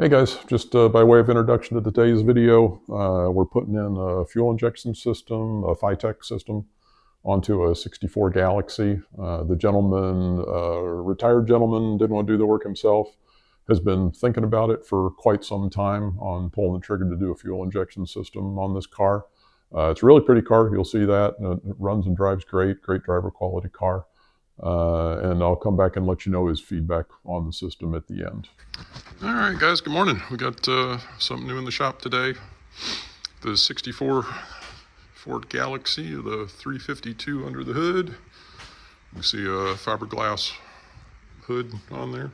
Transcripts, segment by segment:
Hey guys, just by way of introduction to today's video, we're putting in a fuel injection system, a FiTech system, onto a 64 Galaxie. The gentleman, retired gentleman, didn't want to do the work himself, has been thinking about it for quite some time on pulling the trigger to do a fuel injection system on this car. It's a really pretty car, you'll see that. It runs and drives great driver quality car. And I'll come back and let you know his feedback on the system at the end. All right, guys, good morning. We got something new in the shop today. The 64 Ford Galaxie, the 352 under the hood. You can see a fiberglass hood on there.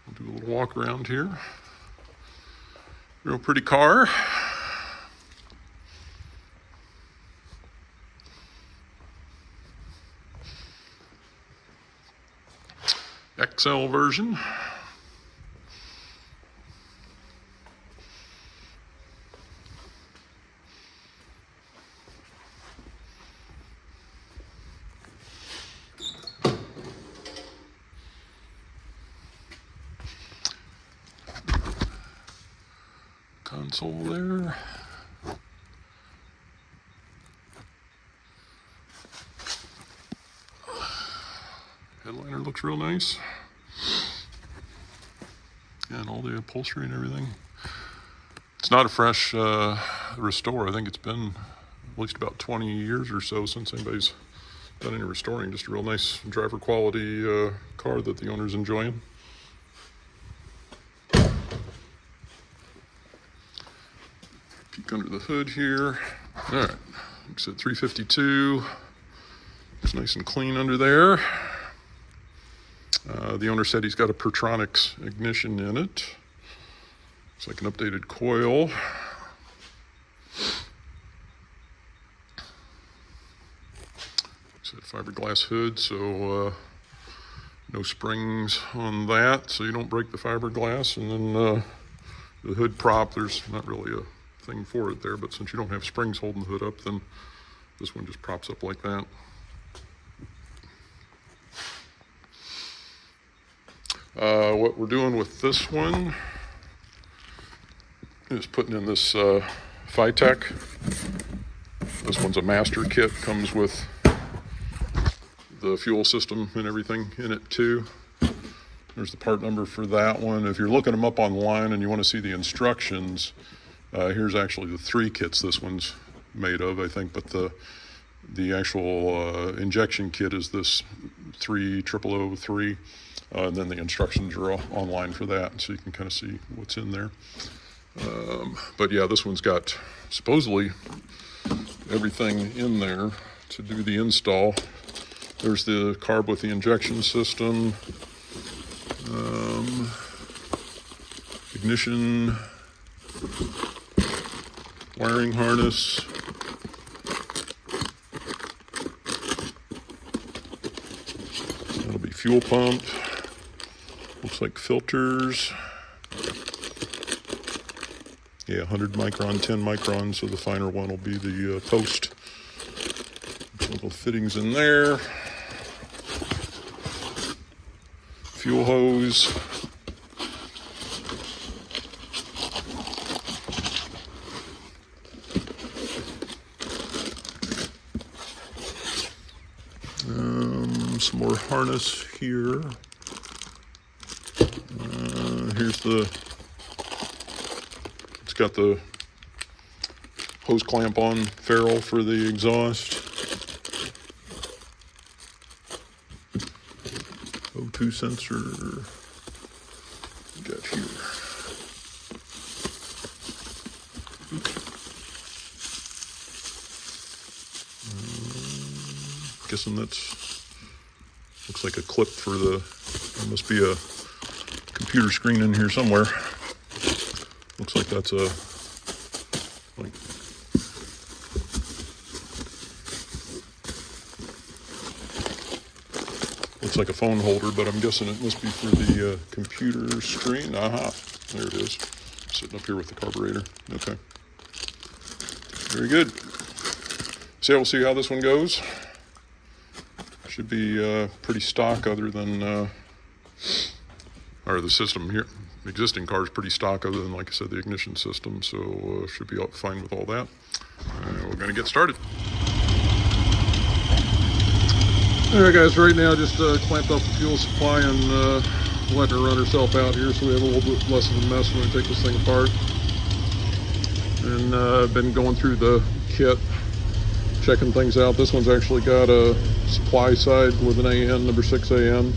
We'll do a little walk around here. Real pretty car. XL version. Console there. Headliner looks real nice. And all the upholstery and everything. It's not a fresh restore. I think it's been at least about 20 years or so since anybody's done any restoring. Just a real nice driver quality car that the owner's enjoying. Peek under the hood here. All right, like I said, 352. It's nice and clean under there. The owner said he's got a Pertronix ignition in it. Looks like an updated coil. It's a fiberglass hood, so no springs on that, so you don't break the fiberglass. And then the hood prop, there's not really a thing for it there, but since you don't have springs holding the hood up, then this one just props up like that. What we're doing with this one is putting in this FiTech. This one's a master kit, comes with the fuel system and everything in it too. There's the part number for that one. If you're looking them up online and you want to see the instructions, here's actually the 3 kits this one's made of, I think, but the actual injection kit is this 3003. And then the instructions are online for that, so you can kind of see what's in there. But yeah, this one's got supposedly everything in there to do the install. There's the carb with the injection system, ignition, wiring harness, that'll be fuel pump. Looks like filters. Yeah, 100 micron, 10 micron, so the finer one will be the post. Little fittings in there. Fuel hose. Some more harness here. Here's it's got the hose clamp on ferrule for the exhaust. O2 sensor. We got here. Guessing looks like a clip for there must be a computer screen in here somewhere. Looks like that's looks like a phone holder, but I'm guessing it must be for the computer screen. Aha, there it is. Sitting up here with the carburetor. Okay. Very good. So yeah, we'll see how this one goes. Should be pretty stock, other than or the system here existing car is pretty stock other than, like I said, the ignition system, so should be fine with all that. We're going to get started. Alright guys, right now just clamped off the fuel supply and letting her run herself out here so we have a little bit less of a mess when we take this thing apart. And I've been going through the kit, checking things out. This one's actually got a supply side with an AN, number 6 AN,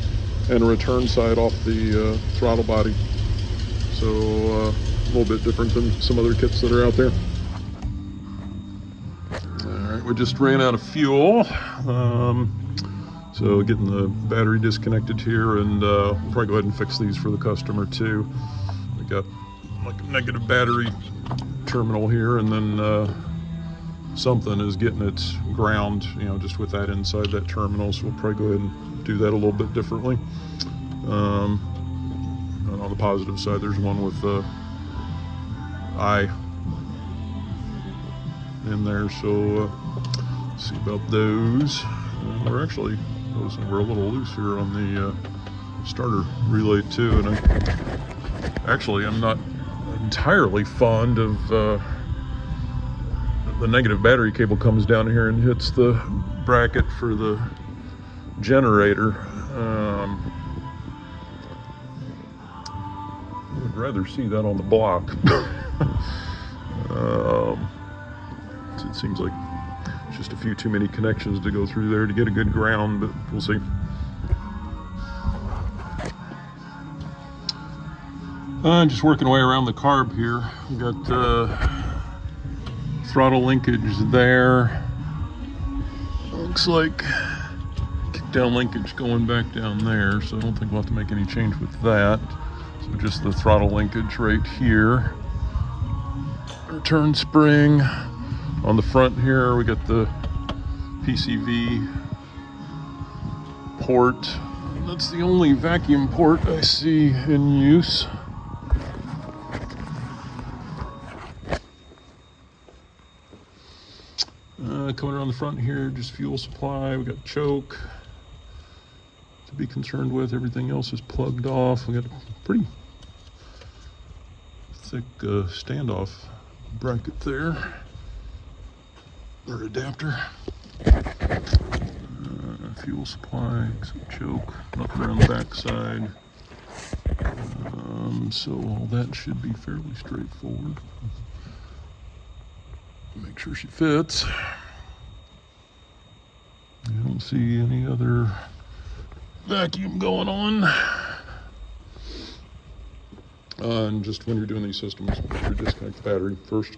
and a return side off the throttle body. So a little bit different than some other kits that are out there. Alright, we just ran out of fuel. So getting the battery disconnected here, and we'll probably go ahead and fix these for the customer too. We got like a negative battery terminal here, and then something is getting its ground, you know, just with that inside that terminal. So we'll probably go ahead and do that a little bit differently. And on the positive side, there's one with I in there. So see about those. We're actually noticing we're a little loose here on the starter relay too, and I'm not entirely fond of the negative battery cable comes down here and hits the bracket for the generator. I would rather see that on the block. It seems like just a few too many connections to go through there to get a good ground, but we'll see. Just working away around the carb here. We got throttle linkage there. Looks like kickdown linkage going back down there, so I don't think we'll have to make any change with that. So just the throttle linkage right here. Return spring. On the front here, we got the PCV port. That's the only vacuum port I see in use. Coming around the front here, just fuel supply. We got choke to be concerned with. Everything else is plugged off. We got a pretty thick standoff bracket there. Or adapter. Fuel supply, choke, nothing around the back side. So all that should be fairly straightforward. Make sure she fits. I don't see any other vacuum going on. And just when you're doing these systems, make sure you disconnect the battery first.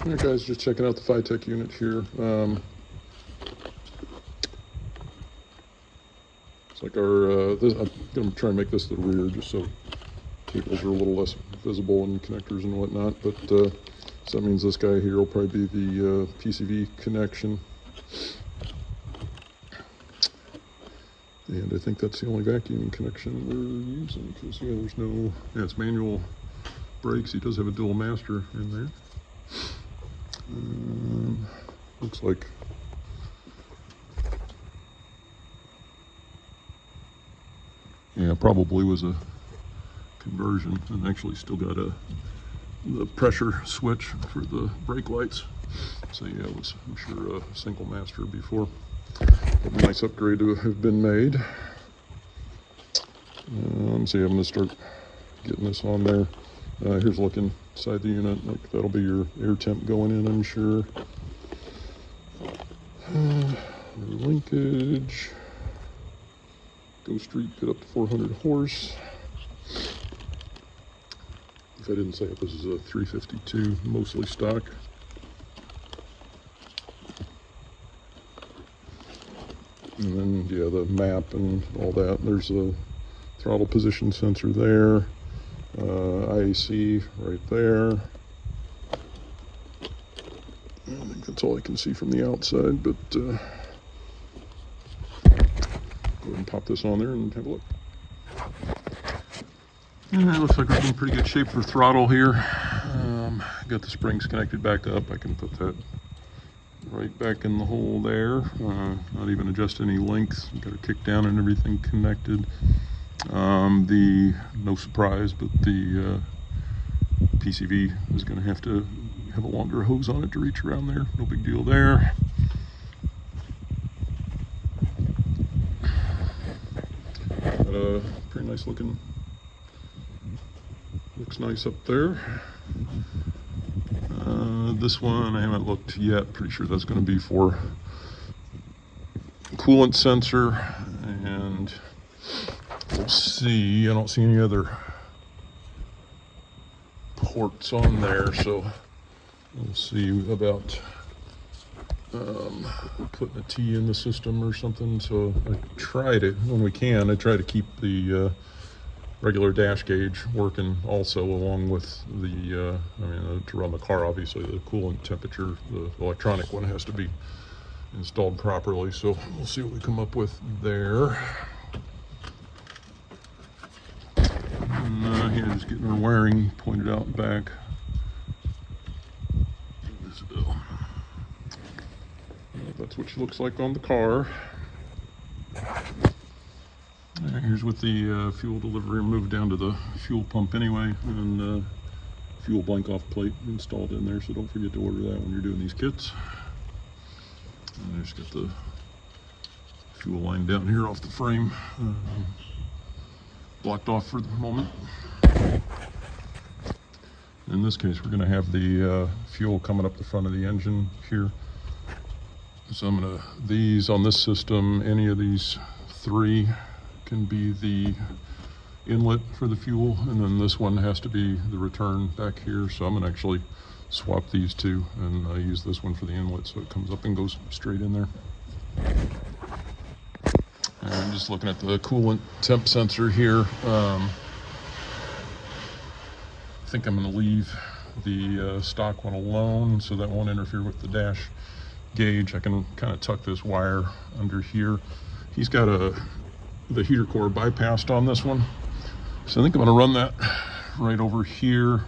Alright guys, just checking out the FiTech unit here. It's like our, I'm going to try and make this the rear just so cables are a little less visible and connectors and whatnot, but so that means this guy here will probably be the PCV connection. And I think that's the only vacuum connection we're using, because yeah, there's no, yeah, it's manual brakes. He does have a dual master in there. Looks like yeah, probably was a conversion, and actually still got the pressure switch for the brake lights. So yeah, it was, I'm sure, a single master before. But a nice upgrade to have been made. So yeah, I'm gonna start getting this on there. Here's looking inside the unit, like that'll be your air temp going in, I'm sure. Linkage. Go Street, get up to 400 horse. If I didn't say it, this is a 352, mostly stock. And then, yeah, the map and all that. There's a throttle position sensor there. IAC right there. I think that's all I can see from the outside, but go ahead and pop this on there and have a look. Yeah, it looks like we're in pretty good shape for throttle here. Got the springs connected back up. I can put that right back in the hole there. Not even adjust any lengths. Got a kick down and everything connected. No surprise, but the PCV is going to have a longer hose on it to reach around there. No big deal there. Got a pretty nice looking, looks nice up there. This one I haven't looked yet. Pretty sure that's going to be for coolant sensor, and we'll see. I don't see any other ports on there, so we'll see about putting a T in the system or something. So I tried it when we can. I try to keep the regular dash gauge working also, along with the to run the car. Obviously the coolant temperature, the electronic one, has to be installed properly. So we'll see what we come up with there. And here, just getting our wiring pointed out back. So, that's what she looks like on the car. Here's with the fuel delivery moved down to the fuel pump anyway, and fuel blank off plate installed in there, so don't forget to order that when you're doing these kits. And I just got the fuel line down here off the frame, blocked off for the moment. In this case, we're going to have the fuel coming up the front of the engine here. So I'm going to, these on this system, any of these three can be the inlet for the fuel, and then this one has to be the return back here. So I'm going to actually swap these two and use this one for the inlet, so it comes up and goes straight in there. And I'm just looking at the coolant temp sensor here. I think I'm going to leave the stock one alone, so that won't interfere with the dash gauge. I can kind of tuck this wire under here. He's got the heater core bypassed on this one, so I think I'm going to run that right over here,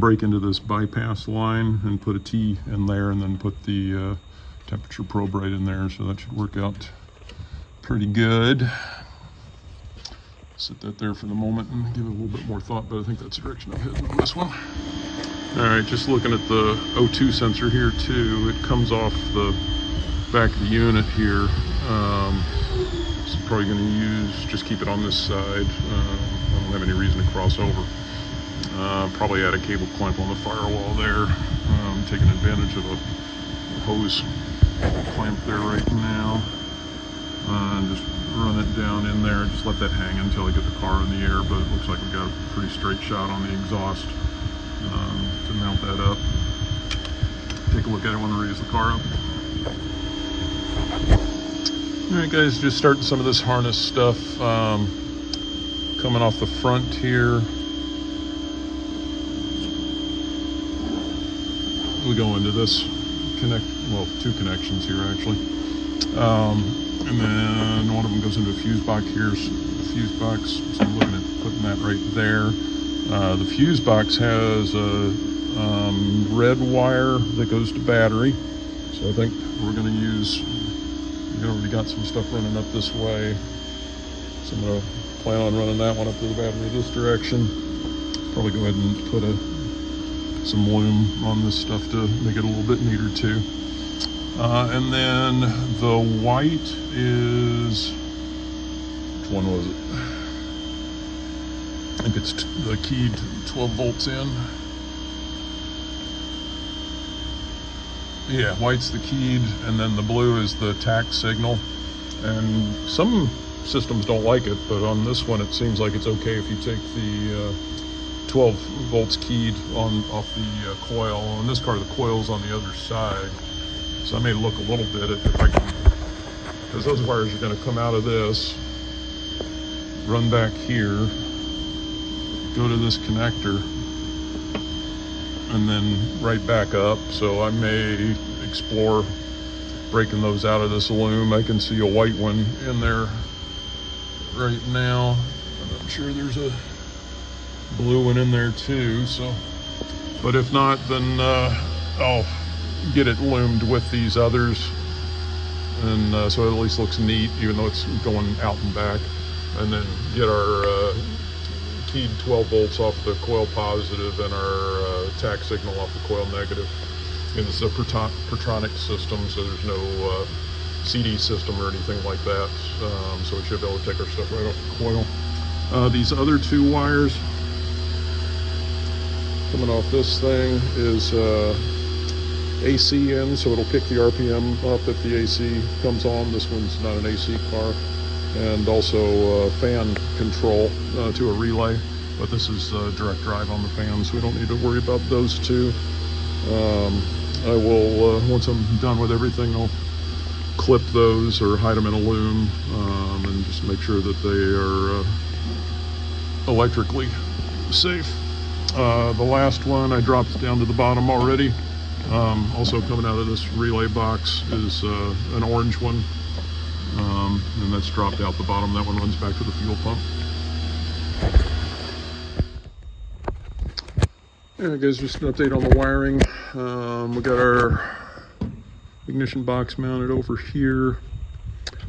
break into this bypass line and put a T in there, and then put the temperature probe right in there. So that should work out pretty good. Set that there for the moment and give it a little bit more thought, but I think that's the direction I'm heading on this one. All right, just looking at the O2 sensor here too. It comes off the back of the unit here. So probably going to just keep it on this side. I don't have any reason to cross over. Probably add a cable clamp on the firewall there. Taking advantage of a hose clamp there right now. And just run it down in there, just let that hang until I get the car in the air, but it looks like we've got a pretty straight shot on the exhaust to mount that up. Take a look at it when I raise the car up. Alright guys, just starting some of this harness stuff. Coming off the front here. We go into this two connections here actually. And then one of them goes into a fuse box. Here's the fuse box, so I'm looking at putting that right there. The fuse box has a red wire that goes to battery, so I think we're going to use, we already got some stuff running up this way, so I'm going to plan on running that one up to the battery this direction. Probably go ahead and put some loom on this stuff to make it a little bit neater too. And then the white is, which one was it? I think it's the keyed 12 volts in. Yeah, white's the keyed, and then the blue is the tact signal. And some systems don't like it, but on this one it seems like it's okay if you take the 12 volts keyed off the coil. On this car, the coil's on the other side. So I may look a little bit if I can, because those wires are going to come out of this, run back here, go to this connector, and then right back up. So I may explore breaking those out of this loom. I can see a white one in there right now, and I'm sure there's a blue one in there too. So, but if not, then I'll get it loomed with these others, and so it at least looks neat, even though it's going out and back. and then get our keyed 12 volts off the coil positive and our tack signal off the coil negative. And this is a Pertronic system, so there's no CD system or anything like that. So we should be able to take our stuff right off the coil. These other two wires coming off this thing is AC in, so it'll kick the RPM up if the AC comes on. This one's not an AC car. And also fan control to a relay, but this is direct drive on the fan, so we don't need to worry about those two. I will, once I'm done with everything, I'll clip those or hide them in a loom and just make sure that they are electrically safe. The last one I dropped down to the bottom already. Also coming out of this relay box is an orange one. And that's dropped out the bottom. That one runs back to the fuel pump. Yeah, guys, just an update on the wiring. We got our ignition box mounted over here.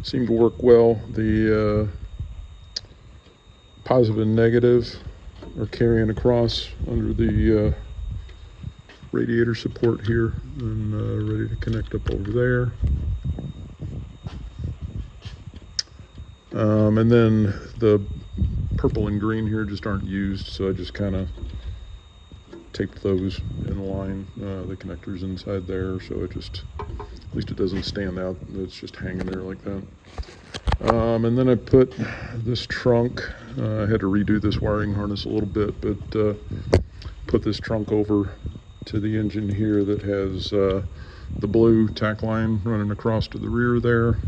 Seemed to work well. The positive and negative are carrying across under the radiator support here and ready to connect up over there. And then the purple and green here just aren't used, so I just kind of taped those in line, the connectors inside there, so it just, at least it doesn't stand out, it's just hanging there like that. And then I put this trunk, I had to redo this wiring harness a little bit, but put this trunk over to the engine here that has the blue tack line running across to the rear there.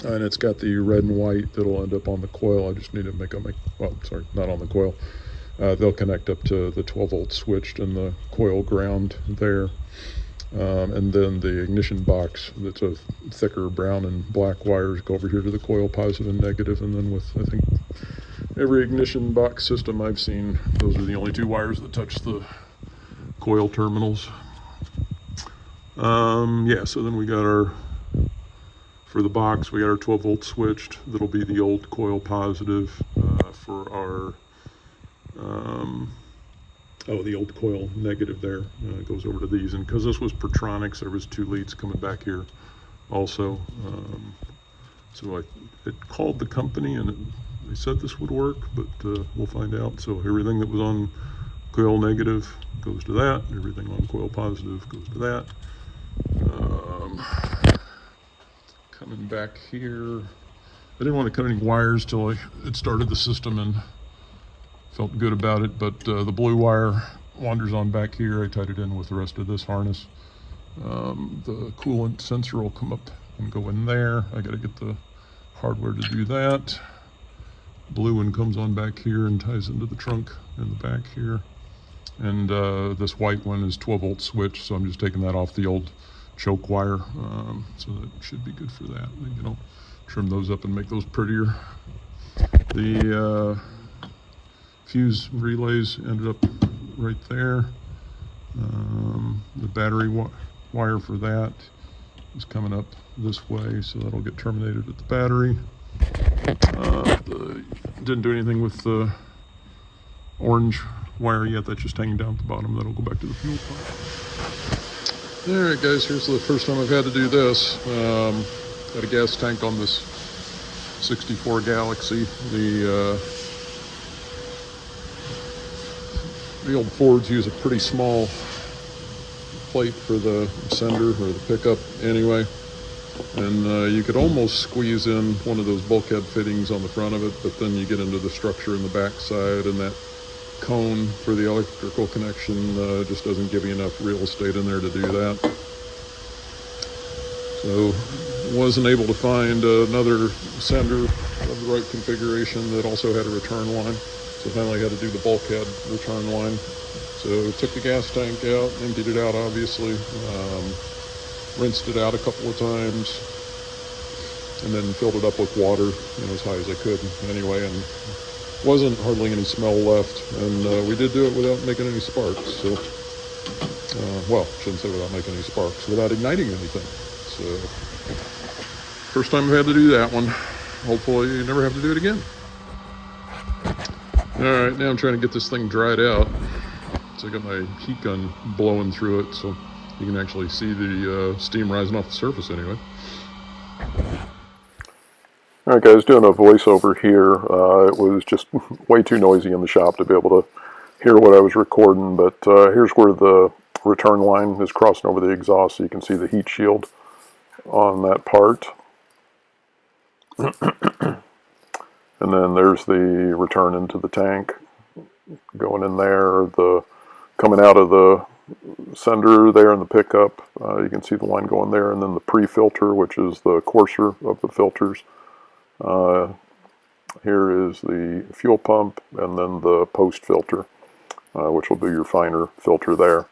And it's got the red and white that'll end up on the coil. I just need to well, sorry, not on the coil. They'll connect up to the 12 volt switched and the coil ground there. And then the ignition box, that's a thicker brown and black wires, go over here to the coil positive and negative. And then with, I think, every ignition box system I've seen, those are the only two wires that touch the coil terminals. Yeah, so then we got our, for the box, we got our 12 volt switched. That'll be the old coil positive. For our, the old coil negative there goes over to these. And because this was Pertronics, there was 2 leads coming back here also. So it called the company and they said this would work, but we'll find out. So everything that was on coil negative goes to that. Everything on coil positive goes to that. Coming back here, I didn't want to cut any wires till I had started the system and felt good about it, but the blue wire wanders on back here. I tied it in with the rest of this harness. The coolant sensor will come up and go in there. I got to get the hardware to do that. Blue one comes on back here and ties into the trunk in the back here. And this white one is 12 volt switch, so I'm just taking that off the old choke wire, so that should be good for that. You know, trim those up and make those prettier. The fuse relays ended up right there. The battery wire for that is coming up this way, so that'll get terminated at the battery. Didn't do anything with the orange wire yet. That's just hanging down at the bottom. That'll go back to the fuel pump. Alright guys, here's the first time I've had to do this. Got a gas tank on this 64 Galaxie. The old Fords use a pretty small plate for the sender or the pickup anyway. And you could almost squeeze in one of those bulkhead fittings on the front of it, but then you get into the structure in the back side, and that cone for the electrical connection just doesn't give you enough real estate in there to do that. So wasn't able to find another sender of the right configuration that also had a return line. So finally had to do the bulkhead return line. So took the gas tank out, emptied it out obviously, rinsed it out a couple of times, and then filled it up with water, as high as I could anyway, and wasn't hardly any smell left, and we did do it without making any sparks. So, well, shouldn't say without making any sparks, without igniting anything. So, first time I've had to do that one. Hopefully you never have to do it again. All right, now I'm trying to get this thing dried out. So I got my heat gun blowing through it so you can actually see the steam rising off the surface anyway. All right, guys, doing a voiceover here. It was just way too noisy in the shop to be able to hear what I was recording, but here's where the return line is crossing over the exhaust, so you can see the heat shield on that part. And then there's the return into the tank going in there, the coming out of the sender there in the pickup. You can see the line going there, and then the pre-filter, which is the coarser of the filters. Here is the fuel pump, and then the post filter, which will be your finer filter there.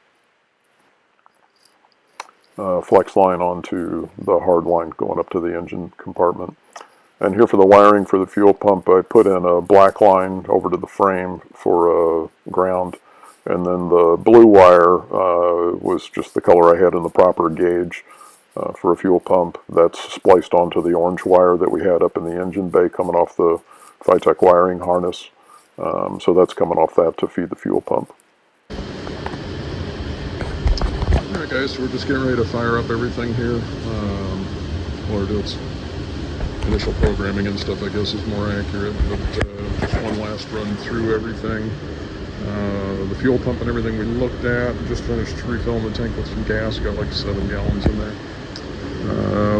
Flex line onto the hard line going up to the engine compartment. And here for the wiring for the fuel pump, I put in a black line over to the frame for ground, and then the blue wire was just the color I had in the proper gauge for a fuel pump. That's spliced onto the orange wire that we had up in the engine bay coming off the FiTech wiring harness. So that's coming off that to feed the fuel pump. Alright guys, so we're just getting ready to fire up everything here. Or do its initial programming and stuff, I guess, is more accurate. But just one last run through everything. The fuel pump and everything we looked at. Just finished refilling the tank with some gas. Got like 7 gallons in there.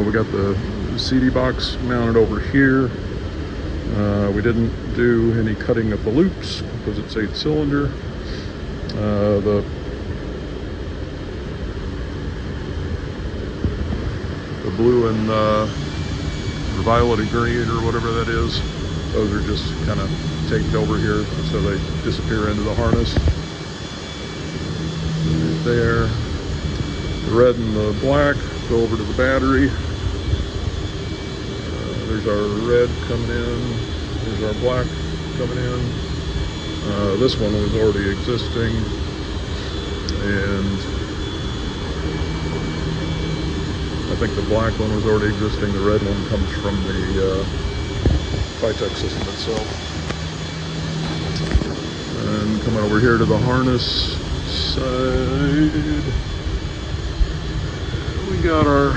We got the CD box mounted over here. We didn't do any cutting of the loops because it's 8-cylinder. The blue and violet green or whatever that is, those are just kind of taped over here so they disappear into the harness. Right there. The red and the black go over to the battery. There's our red coming in. There's our black coming in. This one was already existing, and I think the black one was already existing. The red one comes from the FiTech system itself. And coming over here to the harness side, we got our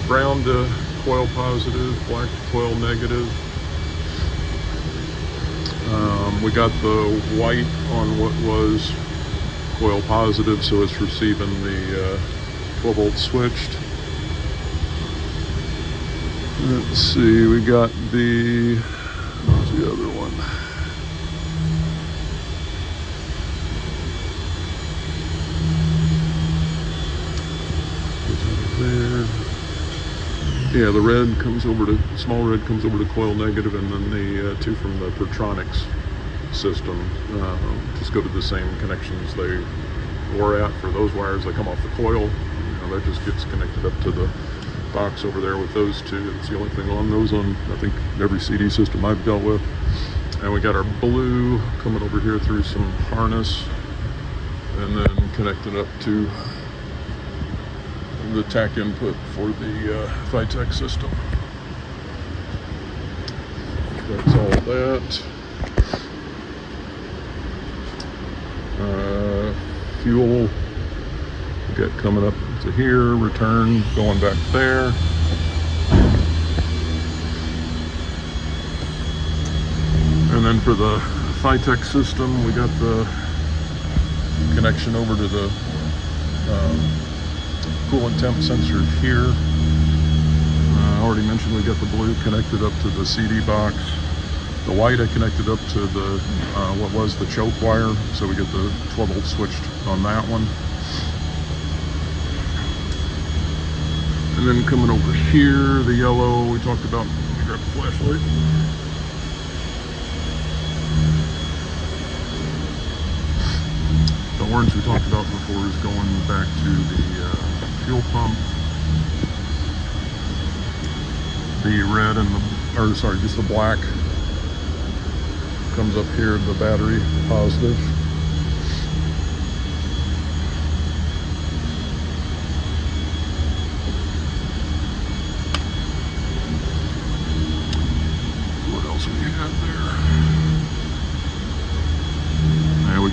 brown to coil positive, black to coil negative. We got the white on what was coil positive, so it's receiving the 12-volt switched. Let's see, we got the, what's the other one? There. Yeah, the red comes over to, small red comes over to coil negative, and then the two from the Pertronics system just go to the same connections they were at for those wires. They come off the coil. That just gets connected up to the box over there with those two. It's the only thing on those on, I think, every CD system I've dealt with. And we got our blue coming over here through some harness and then connected up to the TAC input for the FiTech system. That's all that. Fuel got coming up to here, return going back there. And then for the FiTech system, we got the connection over to the coolant temp sensor here. I already mentioned we got the blue connected up to the CD box. The white I connected up to the what was the choke wire, so we get the 12-volt switched on that one. And then coming over here, the yellow we talked about. Let me grab the flashlight. The orange we talked about before is going back to the fuel pump. The red and the, or sorry, just the black comes up here to the battery positive. What else we have there?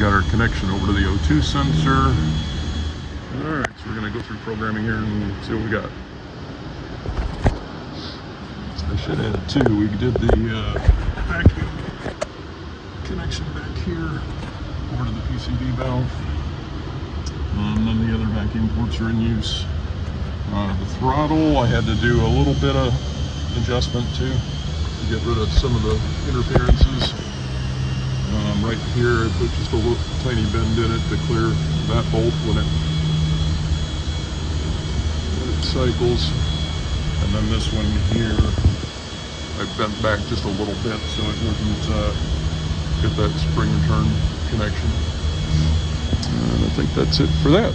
got our connection over to the O2 sensor. Alright, so we're going to go through programming here and see what we got. I should add too, we did the vacuum connection back here over to the PCD valve. None of the other vacuum ports are in use. The throttle, I had to do a little bit of adjustment too to get rid of some of the interferences. Right here, I put just a little tiny bend in it to clear that bolt when it cycles. And then this one here, I bent back just a little bit so it wouldn't get that spring return connection. And I think that's it for that.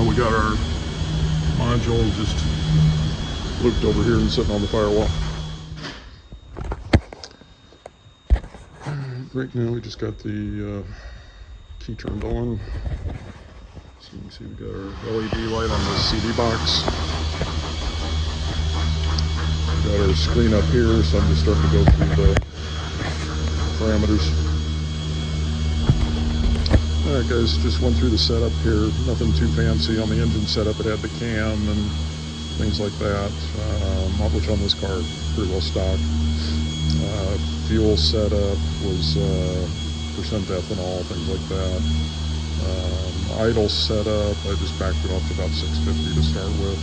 We got our module just looped over here and sitting on the firewall. Right now we just got the key turned on. So you can see we got our LED light on the CD box. Got our screen up here, so I'm just starting to go through the parameters. Alright guys, just went through the setup here. Nothing too fancy on the engine setup. It had the cam and things like that, which on this car pretty well stock. Fuel setup was percent ethanol, things like that. Idle setup, I just backed it off to about 650 to start with.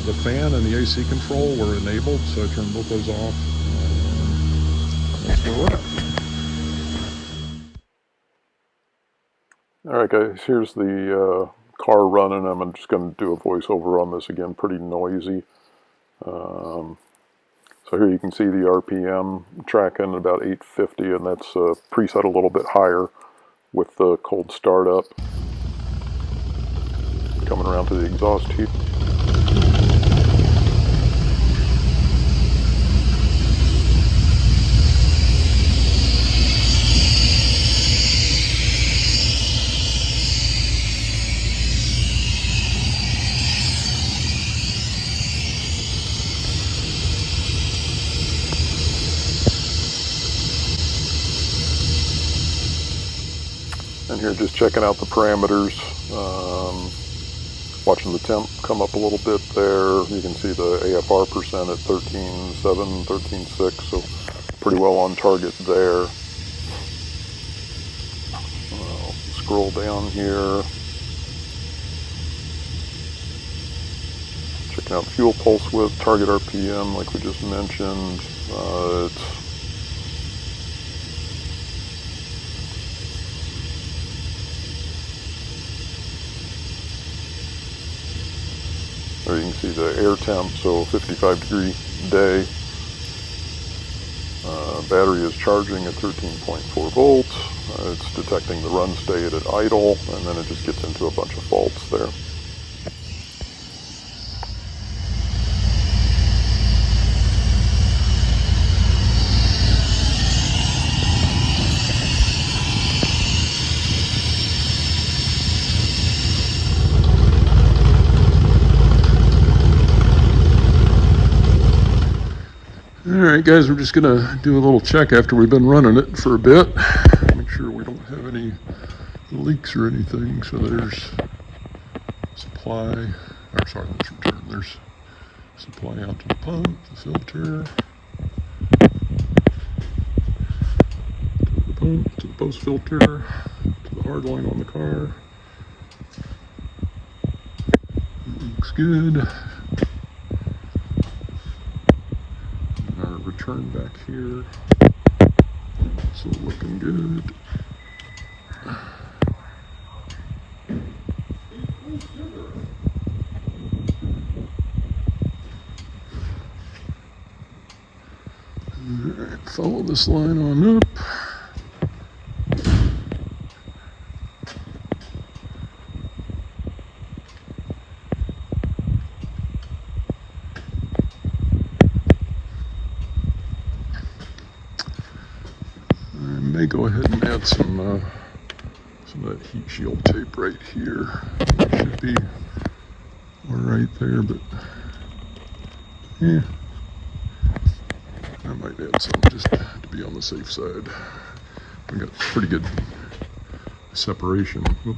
The fan and the AC control were enabled, so I turned both those off. That's where we're at. Alright guys, here's the car running. I'm just going to do a voiceover on this again, pretty noisy. So here you can see the RPM tracking about 850, and that's preset a little bit higher with the cold startup. Coming around to the exhaust heat. And here just checking out the parameters, watching the temp come up a little bit there. You can see the AFR percent at 13.7, 13.6, so pretty well on target there. I'll scroll down here. Checking out fuel pulse width, target RPM like we just mentioned. There you can see the air temp, so 55-degree day. Battery is charging at 13.4 volts. It's detecting the run state at idle, and then it just gets into a bunch of faults there. Alright guys, we're just going to do a little check after we've been running it for a bit. Make sure we don't have any leaks or anything. So there's supply, or sorry, let's return. There's supply out to the pump, the filter, to the pump, to the post filter, to the hard line on the car. Looks good. Return back here, so looking good. Alright, follow this line on up. May go ahead and add some of that heat shield tape right here. Should be all right there, but yeah, I might add some just to be on the safe side. We got pretty good separation. Oop.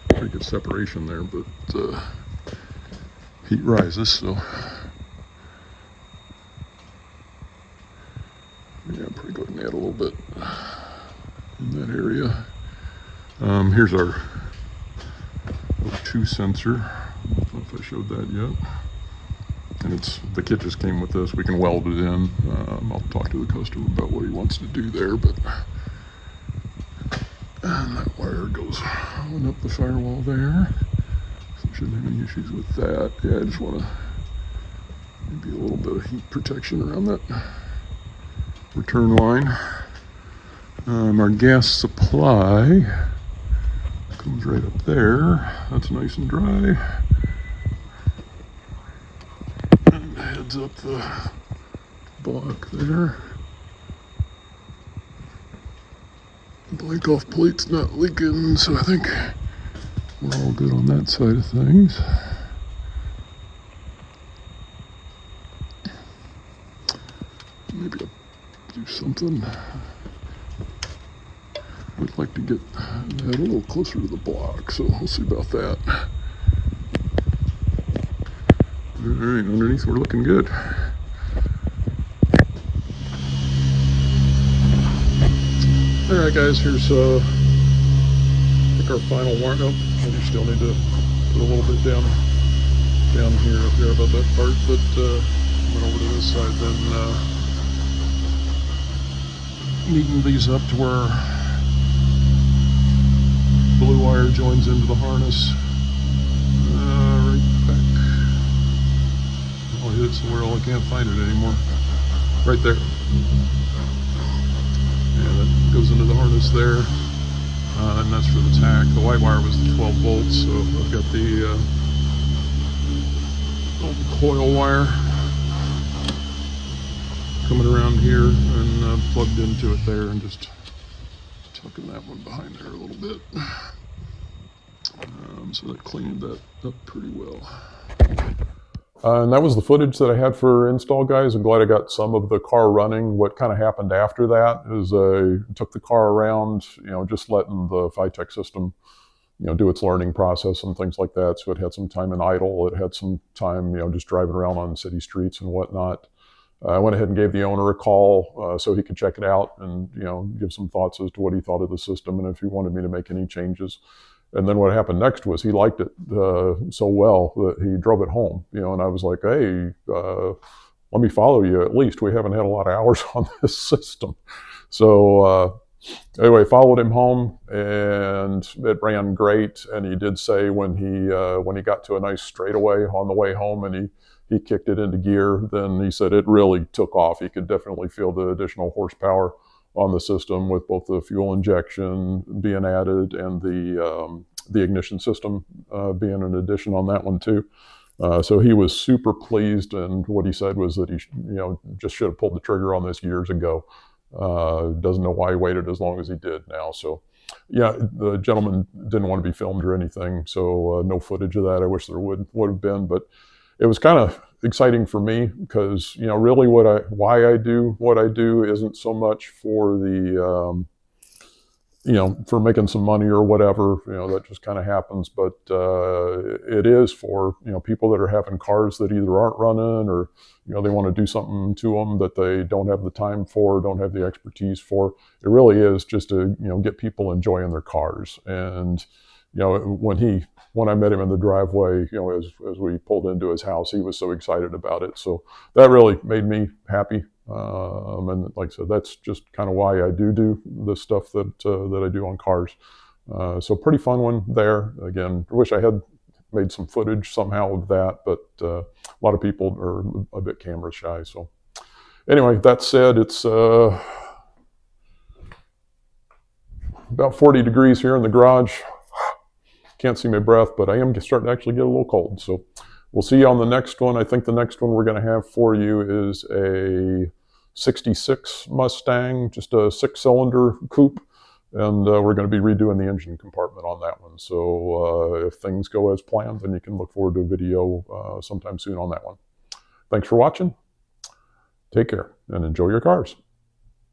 Pretty good separation there, but heat rises, so yeah, I'm probably going to add a little bit in that area. Here's our O2 sensor. I don't know if I showed that yet. And the kit just came with this. We can weld it in. I'll talk to the customer about what he wants to do there, but and that wire goes on up the firewall there. So shouldn't have any issues with that. Yeah, I just want to maybe a little bit of heat protection around that return line. Our gas supply comes right up there. That's nice and dry. And heads up the block there. Blank off plate's not leaking, so I think we're all good on that side of things. Maybe I'll do something. I'd like to get that a little closer to the block, so we'll see about that. All right, underneath we're looking good. All right, guys, here's I think our final warrant. Oh, we still need to put a little bit down here up here about that part, but went over to this side then. Neaten these up to where blue wire joins into the harness. Right back. I'll hit it somewhere I can't find it anymore. Right there. Yeah, that goes into the harness there. And that's for the tack. The white wire was the 12 volts, so I've got the coil wire coming around here and plugged into it there, and just tucking that one behind there a little bit. So that cleaned that up pretty well. And that was the footage that I had for install, guys. I'm glad I got some of the car running. What kind of happened after that is I took the car around, just letting the FiTech system, do its learning process and things like that. So it had some time in idle. It had some time, just driving around on city streets and whatnot. I went ahead and gave the owner a call so he could check it out and, give some thoughts as to what he thought of the system and if he wanted me to make any changes. And then what happened next was he liked it so well that he drove it home, and I was like, hey, let me follow you at least. We haven't had a lot of hours on this system. So anyway, followed him home and it ran great. And he did say when he got to a nice straightaway on the way home and he kicked it into gear, then he said it really took off. He could definitely feel the additional horsepower on the system with both the fuel injection being added and the ignition system being an addition on that one too. So he was super pleased, and what he said was that he just should have pulled the trigger on this years ago. Doesn't know why he waited as long as he did now. So yeah, the gentleman didn't want to be filmed or anything, so no footage of that. I wish there would have been, but it was kind of exciting for me because really why I do what I do isn't so much for the for making some money or whatever, that just kind of happens, but it is for people that are having cars that either aren't running or they want to do something to them that they don't have the time for, don't have the expertise for. It really is just to get people enjoying their cars. And when I met him in the driveway, as we pulled into his house, he was so excited about it. So that really made me happy. And like I said, that's just kind of why I do the stuff that I do on cars. So pretty fun one there. Again, I wish I had made some footage somehow of that, but a lot of people are a bit camera shy. So anyway, that said, it's about 40 degrees here in the garage. Can't see my breath, but I am starting to actually get a little cold. So we'll see you on the next one. I think the next one we're going to have for you is a 66 Mustang, just a 6-cylinder coupe. And we're going to be redoing the engine compartment on that one. So if things go as planned, then you can look forward to a video sometime soon on that one. Thanks for watching. Take care and enjoy your cars.